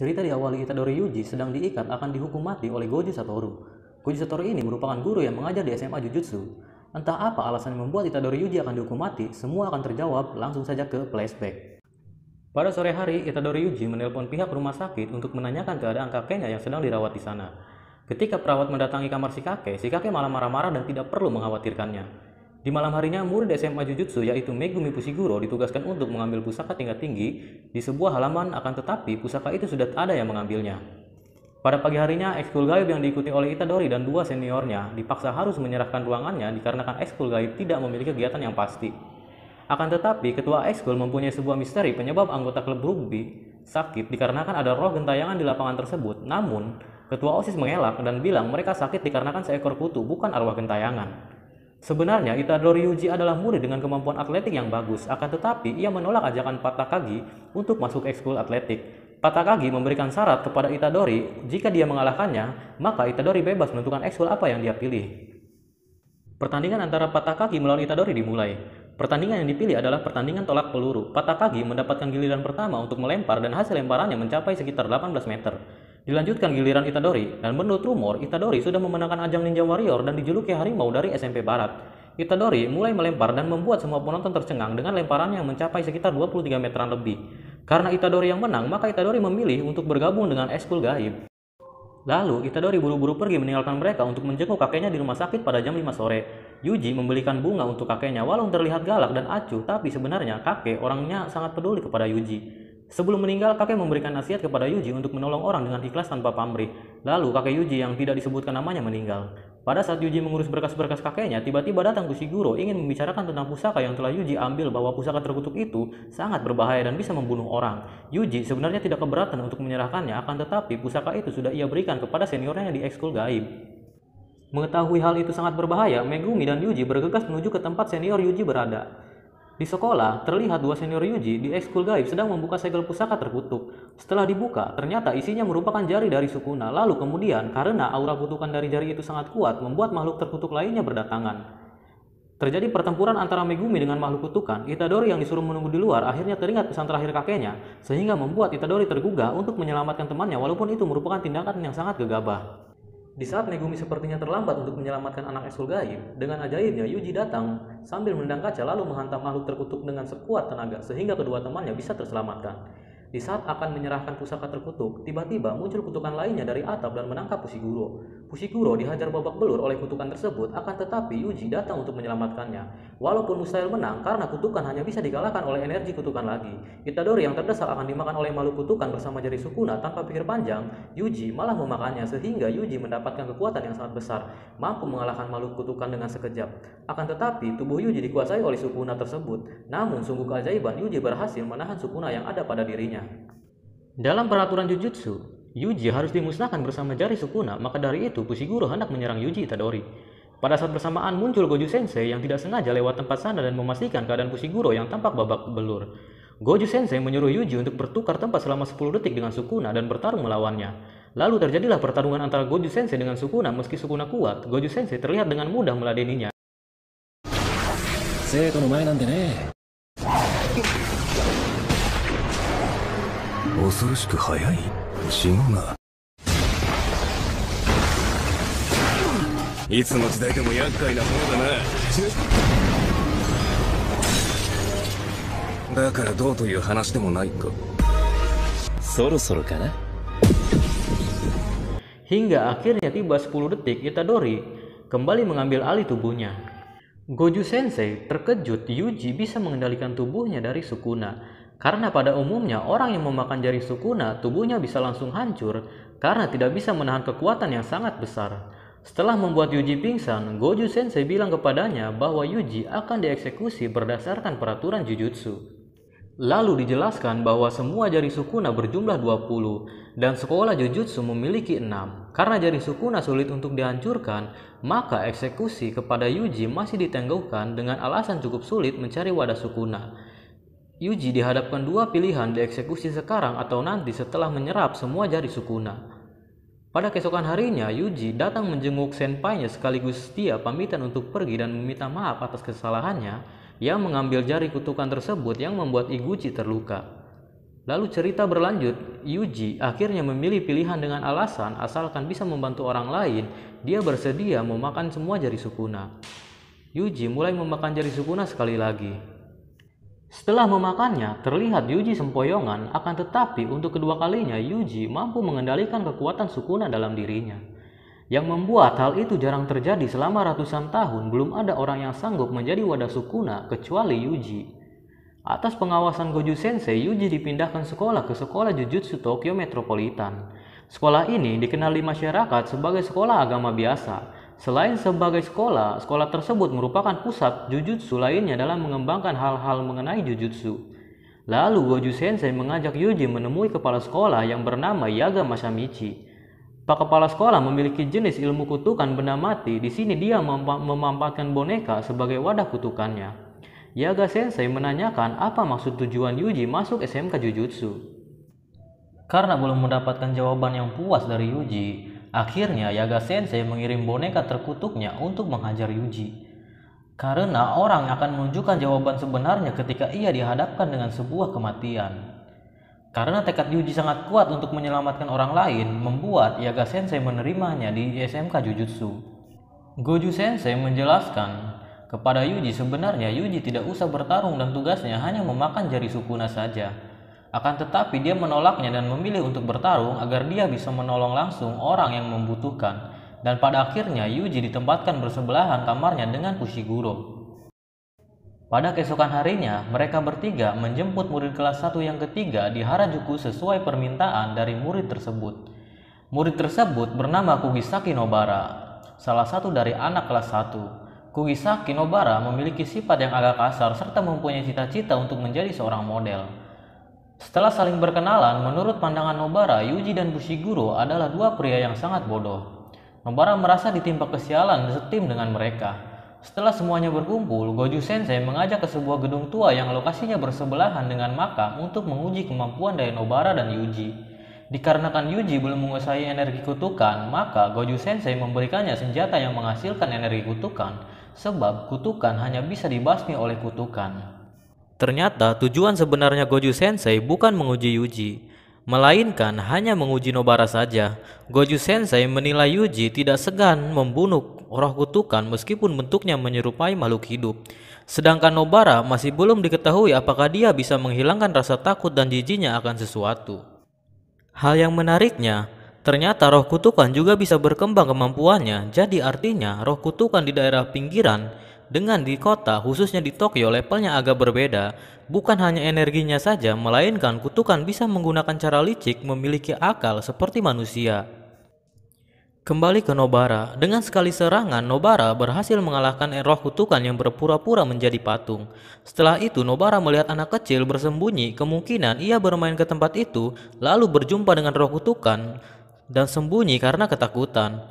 Cerita diawali Itadori Yuji sedang diikat akan dihukum mati oleh Goju Satoru. Goju Satoru ini merupakan guru yang mengajar di SMA Jujutsu. Entah apa alasan yang membuat Itadori Yuji akan dihukum mati, semua akan terjawab langsung saja ke flashback. Pada sore hari, Itadori Yuji menelpon pihak rumah sakit untuk menanyakan keadaan kakeknya yang sedang dirawat di sana. Ketika perawat mendatangi kamar si kakek malah marah-marah dan tidak perlu mengkhawatirkannya. Di malam harinya, murid SMA Jujutsu yaitu Megumi Fushiguro ditugaskan untuk mengambil pusaka tingkat tinggi di sebuah halaman, akan tetapi pusaka itu sudah ada yang mengambilnya. Pada pagi harinya, ekskul gaib yang diikuti oleh Itadori dan dua seniornya dipaksa harus menyerahkan ruangannya dikarenakan ekskul gaib tidak memiliki kegiatan yang pasti. Akan tetapi, ketua ekskul mempunyai sebuah misteri penyebab anggota klub rugby sakit dikarenakan ada roh gentayangan di lapangan tersebut. Namun, ketua OSIS mengelak dan bilang mereka sakit dikarenakan seekor kutu, bukan arwah gentayangan. Sebenarnya Itadori Yuji adalah murid dengan kemampuan atletik yang bagus, akan tetapi ia menolak ajakan Pat Takagi untuk masuk ekskul atletik. Pat Takagi memberikan syarat kepada Itadori, jika dia mengalahkannya, maka Itadori bebas menentukan ekskul apa yang dia pilih. Pertandingan antara Pat Takagi melawan Itadori dimulai. Pertandingan yang dipilih adalah pertandingan tolak peluru. Pat Takagi mendapatkan giliran pertama untuk melempar dan hasil lemparannya mencapai sekitar 18 meter. Dilanjutkan giliran Itadori, dan menurut rumor, Itadori sudah memenangkan ajang Ninja Warrior dan dijuluki harimau dari SMP Barat. Itadori mulai melempar dan membuat semua penonton tercengang dengan lemparannya yang mencapai sekitar 23 meteran lebih. Karena Itadori yang menang, maka Itadori memilih untuk bergabung dengan ekskul gaib. Lalu, Itadori buru-buru pergi meninggalkan mereka untuk menjenguk kakeknya di rumah sakit pada jam 5 sore. Yuji membelikan bunga untuk kakeknya walau terlihat galak dan acuh, tapi sebenarnya kakek orangnya sangat peduli kepada Yuji. Sebelum meninggal, kakek memberikan nasihat kepada Yuji untuk menolong orang dengan ikhlas tanpa pamrih. Lalu, kakek Yuji yang tidak disebutkan namanya meninggal. Pada saat Yuji mengurus berkas-berkas kakeknya, tiba-tiba datang Fushiguro ingin membicarakan tentang pusaka yang telah Yuji ambil, bahwa pusaka terkutuk itu sangat berbahaya dan bisa membunuh orang. Yuji sebenarnya tidak keberatan untuk menyerahkannya, akan tetapi pusaka itu sudah ia berikan kepada seniornya di ekskul gaib. Mengetahui hal itu sangat berbahaya, Megumi dan Yuji bergegas menuju ke tempat senior Yuji berada. Di sekolah, terlihat dua senior Yuji di ekskul gaib sedang membuka segel pusaka terkutuk. Setelah dibuka, ternyata isinya merupakan jari dari Sukuna. Lalu kemudian, karena aura kutukan dari jari itu sangat kuat, membuat makhluk terkutuk lainnya berdatangan. Terjadi pertempuran antara Megumi dengan makhluk kutukan. Itadori yang disuruh menunggu di luar akhirnya teringat pesan terakhir kakeknya, sehingga membuat Itadori tergugah untuk menyelamatkan temannya walaupun itu merupakan tindakan yang sangat gegabah. Di saat Megumi sepertinya terlambat untuk menyelamatkan anak ekskul gaib, dengan ajaibnya Yuji datang sambil menendang kaca lalu menghantam makhluk terkutuk dengan sekuat tenaga sehingga kedua temannya bisa terselamatkan. Di saat akan menyerahkan pusaka terkutuk, tiba-tiba muncul kutukan lainnya dari atap dan menangkap Fushiguro. Fushiguro dihajar babak belur oleh kutukan tersebut, akan tetapi Yuji datang untuk menyelamatkannya. Walaupun mustahil menang karena kutukan hanya bisa dikalahkan oleh energi kutukan lagi. Itadori yang terdesak akan dimakan oleh makhluk kutukan bersama jari Sukuna tanpa pikir panjang, Yuji malah memakannya sehingga Yuji mendapatkan kekuatan yang sangat besar, mampu mengalahkan makhluk kutukan dengan sekejap. Akan tetapi tubuh Yuji dikuasai oleh Sukuna tersebut. Namun sungguh keajaiban, Yuji berhasil menahan Sukuna yang ada pada dirinya. Dalam peraturan Jujutsu, Yuji harus dimusnahkan bersama jari Sukuna, maka dari itu Fushiguro hendak menyerang Yuji Itadori. Pada saat bersamaan muncul Goju Sensei yang tidak sengaja lewat tempat sana dan memastikan keadaan Fushiguro yang tampak babak belur. Goju Sensei menyuruh Yuji untuk bertukar tempat selama 10 detik dengan Sukuna dan bertarung melawannya. Lalu terjadilah pertarungan antara Goju Sensei dengan Sukuna. Meski Sukuna kuat, Goju Sensei terlihat dengan mudah meladeninya. 生徒の前なんでね。恐ろしく速い。違うな。いつの時代でも厄介なものだな。だからどうという話でもないか。そろそろかな。 Hingga akhirnya tiba 10 detik, Itadori kembali mengambil alih tubuhnya. Goju Sensei terkejut Yuji bisa mengendalikan tubuhnya dari Sukuna. Karena pada umumnya orang yang memakan jari Sukuna tubuhnya bisa langsung hancur karena tidak bisa menahan kekuatan yang sangat besar. Setelah membuat Yuji pingsan, Goju Sensei bilang kepadanya bahwa Yuji akan dieksekusi berdasarkan peraturan Jujutsu. Lalu dijelaskan bahwa semua jari Sukuna berjumlah 20 dan sekolah Jujutsu memiliki 6. Karena jari Sukuna sulit untuk dihancurkan, maka eksekusi kepada Yuji masih ditangguhkan dengan alasan cukup sulit mencari wadah Sukuna. Yuji dihadapkan dua pilihan, dieksekusi sekarang atau nanti setelah menyerap semua jari Sukuna. Pada keesokan harinya, Yuji datang menjenguk senpainya sekaligus dia pamitan untuk pergi dan meminta maaf atas kesalahannya yang mengambil jari kutukan tersebut yang membuat Iguchi terluka. Lalu cerita berlanjut, Yuji akhirnya memilih pilihan dengan alasan asalkan bisa membantu orang lain, dia bersedia memakan semua jari Sukuna. Yuji mulai memakan jari Sukuna sekali lagi. Setelah memakannya, terlihat Yuji sempoyongan, akan tetapi untuk kedua kalinya Yuji mampu mengendalikan kekuatan Sukuna dalam dirinya. Yang membuat hal itu jarang terjadi selama ratusan tahun, belum ada orang yang sanggup menjadi wadah Sukuna kecuali Yuji. Atas pengawasan Goju Sensei, Yuji dipindahkan sekolah ke Sekolah Jujutsu Tokyo Metropolitan. Sekolah ini dikenal di masyarakat sebagai sekolah agama biasa. Selain sebagai sekolah, sekolah tersebut merupakan pusat jujutsu lainnya dalam mengembangkan hal-hal mengenai jujutsu. Lalu Goju Sensei mengajak Yuji menemui kepala sekolah yang bernama Yaga Masamichi. Pak kepala sekolah memiliki jenis ilmu kutukan benda mati. Di sini dia memampatkan boneka sebagai wadah kutukannya. Yaga Sensei menanyakan apa maksud tujuan Yuji masuk SMK Jujutsu. Karena belum mendapatkan jawaban yang puas dari Yuji, akhirnya Yaga Sensei mengirim boneka terkutuknya untuk menghajar Yuji. Karena orang akan menunjukkan jawaban sebenarnya ketika ia dihadapkan dengan sebuah kematian. Karena tekad Yuji sangat kuat untuk menyelamatkan orang lain, membuat Yaga Sensei menerimanya di SMK Jujutsu. Goju Sensei menjelaskan kepada Yuji sebenarnya Yuji tidak usah bertarung dan tugasnya hanya memakan jari Sukuna saja. Akan tetapi dia menolaknya dan memilih untuk bertarung agar dia bisa menolong langsung orang yang membutuhkan. Dan pada akhirnya Yuji ditempatkan bersebelahan kamarnya dengan Fushiguro. Pada keesokan harinya, mereka bertiga menjemput murid kelas 1 yang ketiga di Harajuku sesuai permintaan dari murid tersebut. Murid tersebut bernama Kugisaki Nobara, salah satu dari anak kelas 1. Kugisaki Nobara memiliki sifat yang agak kasar serta mempunyai cita-cita untuk menjadi seorang model. Setelah saling berkenalan, menurut pandangan Nobara, Yuji dan Fushiguro adalah dua pria yang sangat bodoh. Nobara merasa ditimpa kesialan setim dengan mereka. Setelah semuanya berkumpul, Goju Sensei mengajak ke sebuah gedung tua yang lokasinya bersebelahan dengan makam untuk menguji kemampuan dari Nobara dan Yuji. Dikarenakan Yuji belum menguasai energi kutukan, maka Goju Sensei memberikannya senjata yang menghasilkan energi kutukan, sebab kutukan hanya bisa dibasmi oleh kutukan. Ternyata tujuan sebenarnya Goju Sensei bukan menguji Yuji, melainkan hanya menguji Nobara saja. Goju Sensei menilai Yuji tidak segan membunuh roh kutukan meskipun bentuknya menyerupai makhluk hidup. Sedangkan Nobara masih belum diketahui apakah dia bisa menghilangkan rasa takut dan jijiknya akan sesuatu. Hal yang menariknya, ternyata roh kutukan juga bisa berkembang kemampuannya. Jadi artinya roh kutukan di daerah pinggiran dengan di kota, khususnya di Tokyo, levelnya agak berbeda. Bukan hanya energinya saja, melainkan kutukan bisa menggunakan cara licik, memiliki akal seperti manusia. Kembali ke Nobara, dengan sekali serangan Nobara berhasil mengalahkan roh kutukan yang berpura-pura menjadi patung. Setelah itu Nobara melihat anak kecil bersembunyi, kemungkinan ia bermain ke tempat itu lalu berjumpa dengan roh kutukan dan sembunyi karena ketakutan.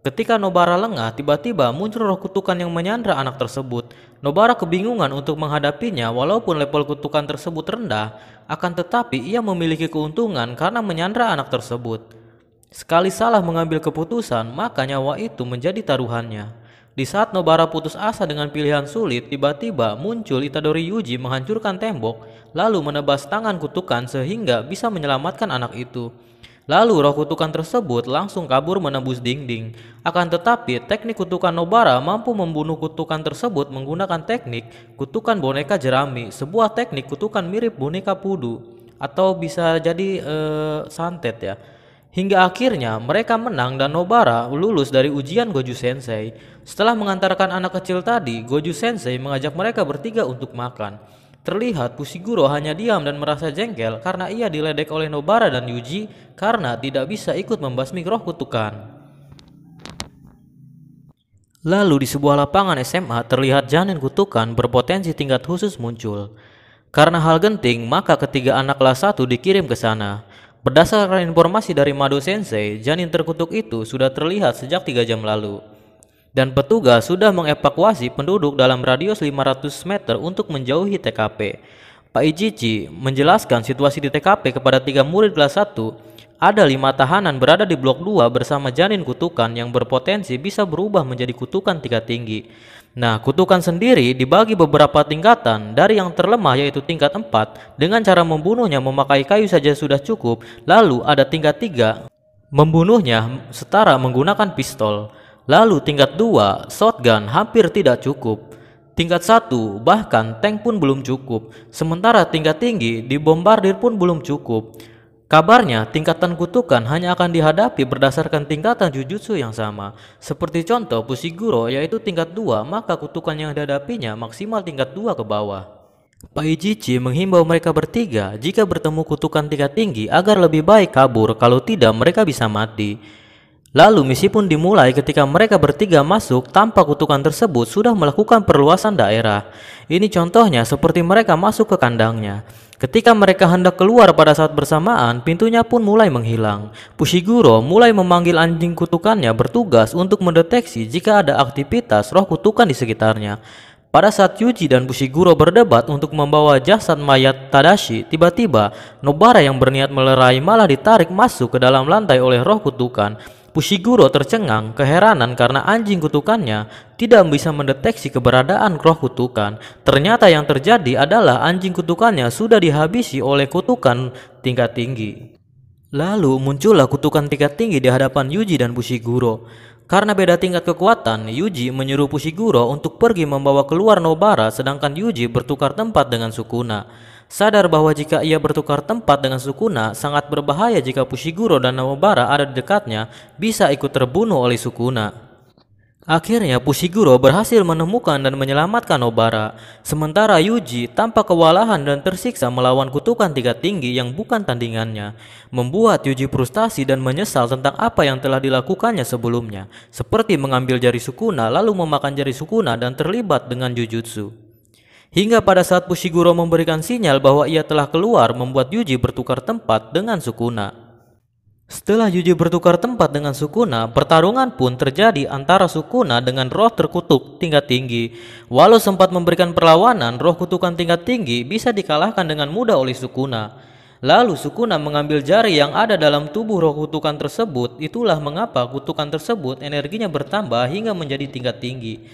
Ketika Nobara lengah, tiba-tiba muncul roh kutukan yang menyandra anak tersebut. Nobara kebingungan untuk menghadapinya walaupun level kutukan tersebut rendah, akan tetapi ia memiliki keuntungan karena menyandra anak tersebut. Sekali salah mengambil keputusan, maka nyawa itu menjadi taruhannya. Di saat Nobara putus asa dengan pilihan sulit, tiba-tiba muncul Itadori Yuji menghancurkan tembok, lalu menebas tangan kutukan sehingga bisa menyelamatkan anak itu. Lalu roh kutukan tersebut langsung kabur menembus dinding. Akan tetapi teknik kutukan Nobara mampu membunuh kutukan tersebut menggunakan teknik kutukan boneka jerami, sebuah teknik kutukan mirip boneka pudu atau bisa jadi santet ya. Hingga akhirnya mereka menang dan Nobara lulus dari ujian Goju Sensei. Setelah mengantarkan anak kecil tadi, Goju Sensei mengajak mereka bertiga untuk makan. Terlihat Fushiguro hanya diam dan merasa jengkel karena ia diledek oleh Nobara dan Yuji karena tidak bisa ikut membasmi roh kutukan. Lalu di sebuah lapangan SMA terlihat janin kutukan berpotensi tingkat khusus muncul. Karena hal genting, maka ketiga anak kelas 1 dikirim ke sana. Berdasarkan informasi dari Mado Sensei, janin terkutuk itu sudah terlihat sejak 3 jam lalu. Dan petugas sudah mengevakuasi penduduk dalam radius 500 meter untuk menjauhi TKP. Pak Ichichi menjelaskan situasi di TKP kepada 3 murid kelas 1. ada 5 tahanan berada di blok 2 bersama janin kutukan yang berpotensi bisa berubah menjadi kutukan tingkat tinggi. Nah, kutukan sendiri dibagi beberapa tingkatan, dari yang terlemah yaitu tingkat 4, dengan cara membunuhnya memakai kayu saja sudah cukup. Lalu ada tingkat 3, membunuhnya setara menggunakan pistol. Lalu tingkat 2, shotgun hampir tidak cukup. Tingkat 1, bahkan tank pun belum cukup. Sementara tingkat tinggi, dibombardir pun belum cukup. Kabarnya, tingkatan kutukan hanya akan dihadapi berdasarkan tingkatan jujutsu yang sama. Seperti contoh Fushiguro yaitu tingkat 2, maka kutukan yang dihadapinya maksimal tingkat 2 ke bawah. Paijichi menghimbau mereka bertiga jika bertemu kutukan tingkat tinggi agar lebih baik kabur, kalau tidak mereka bisa mati. Lalu misi pun dimulai ketika mereka bertiga masuk tanpa kutukan tersebut sudah melakukan perluasan daerah. Ini contohnya seperti mereka masuk ke kandangnya. Ketika mereka hendak keluar pada saat bersamaan, pintunya pun mulai menghilang. Fushiguro mulai memanggil anjing kutukannya bertugas untuk mendeteksi jika ada aktivitas roh kutukan di sekitarnya. Pada saat Yuji dan Fushiguro berdebat untuk membawa jasad mayat Tadashi, tiba-tiba Nobara yang berniat melerai malah ditarik masuk ke dalam lantai oleh roh kutukan. Fushiguro tercengang, keheranan karena anjing kutukannya tidak bisa mendeteksi keberadaan roh kutukan. Ternyata yang terjadi adalah anjing kutukannya sudah dihabisi oleh kutukan tingkat tinggi. Lalu muncullah kutukan tingkat tinggi di hadapan Yuji dan Fushiguro. Karena beda tingkat kekuatan, Yuji menyuruh Fushiguro untuk pergi membawa keluar Nobara, sedangkan Yuji bertukar tempat dengan Sukuna. Sadar bahwa jika ia bertukar tempat dengan Sukuna sangat berbahaya jika Fushiguro dan Nobara ada di dekatnya, bisa ikut terbunuh oleh Sukuna. Akhirnya Fushiguro berhasil menemukan dan menyelamatkan Nobara. Sementara Yuji tanpa kewalahan dan tersiksa melawan kutukan tingkat tinggi yang bukan tandingannya, membuat Yuji frustasi dan menyesal tentang apa yang telah dilakukannya sebelumnya, seperti mengambil jari Sukuna lalu memakan jari Sukuna dan terlibat dengan jujutsu. Hingga pada saat Fushiguro memberikan sinyal bahwa ia telah keluar, membuat Yuji bertukar tempat dengan Sukuna. Setelah Yuji bertukar tempat dengan Sukuna, pertarungan pun terjadi antara Sukuna dengan roh terkutuk tingkat tinggi. Walau sempat memberikan perlawanan, roh kutukan tingkat tinggi bisa dikalahkan dengan mudah oleh Sukuna. Lalu Sukuna mengambil jari yang ada dalam tubuh roh kutukan tersebut. Itulah mengapa kutukan tersebut energinya bertambah hingga menjadi tingkat tinggi.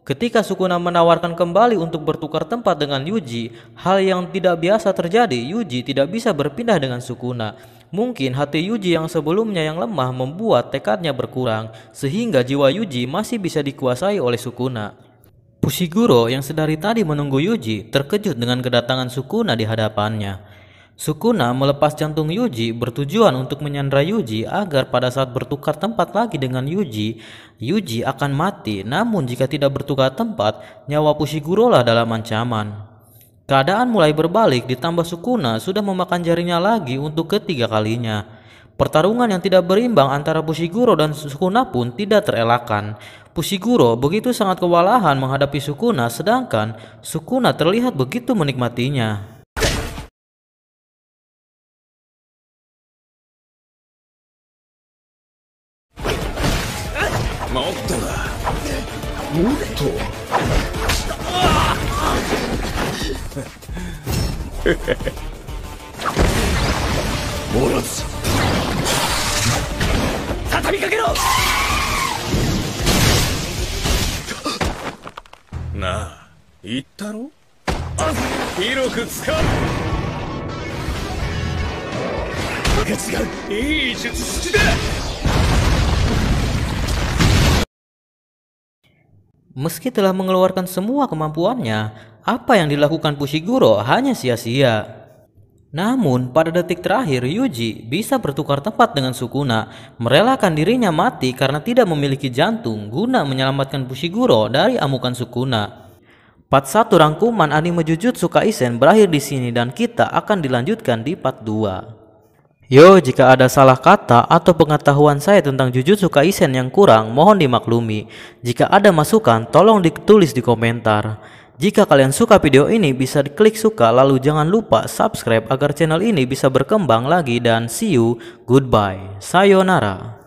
Ketika Sukuna menawarkan kembali untuk bertukar tempat dengan Yuji, hal yang tidak biasa terjadi. Yuji tidak bisa berpindah dengan Sukuna. Mungkin hati Yuji yang sebelumnya yang lemah membuat tekadnya berkurang, sehingga jiwa Yuji masih bisa dikuasai oleh Sukuna. Fushiguro yang sedari tadi menunggu Yuji terkejut dengan kedatangan Sukuna di hadapannya. Sukuna melepas jantung Yuji bertujuan untuk menyandra Yuji agar pada saat bertukar tempat lagi dengan Yuji, Yuji akan mati. Namun jika tidak bertukar tempat, nyawa Fushiguro lah dalam ancaman. Keadaan mulai berbalik, ditambah Sukuna sudah memakan jarinya lagi untuk ketiga kalinya. Pertarungan yang tidak berimbang antara Fushiguro dan Sukuna pun tidak terelakkan. Fushiguro begitu sangat kewalahan menghadapi Sukuna, sedangkan Sukuna terlihat begitu menikmatinya.なあ、言ったろ？広く使う。違う、いい術式だ。Meski telah mengeluarkan semua kemampuannya, apa yang dilakukan Fushiguro hanya sia-sia. Namun pada detik terakhir Yuji bisa bertukar tempat dengan Sukuna, merelakan dirinya mati karena tidak memiliki jantung guna menyelamatkan Fushiguro dari amukan Sukuna. Part 1 rangkuman anime Jujutsu Kaisen berakhir di sini dan kita akan dilanjutkan di part 2. Yo, jika ada salah kata atau pengetahuan saya tentang Jujutsu Kaisen yang kurang, mohon dimaklumi. Jika ada masukan, tolong ditulis di komentar. Jika kalian suka video ini, bisa diklik suka, lalu jangan lupa subscribe agar channel ini bisa berkembang lagi dan see you, goodbye, sayonara.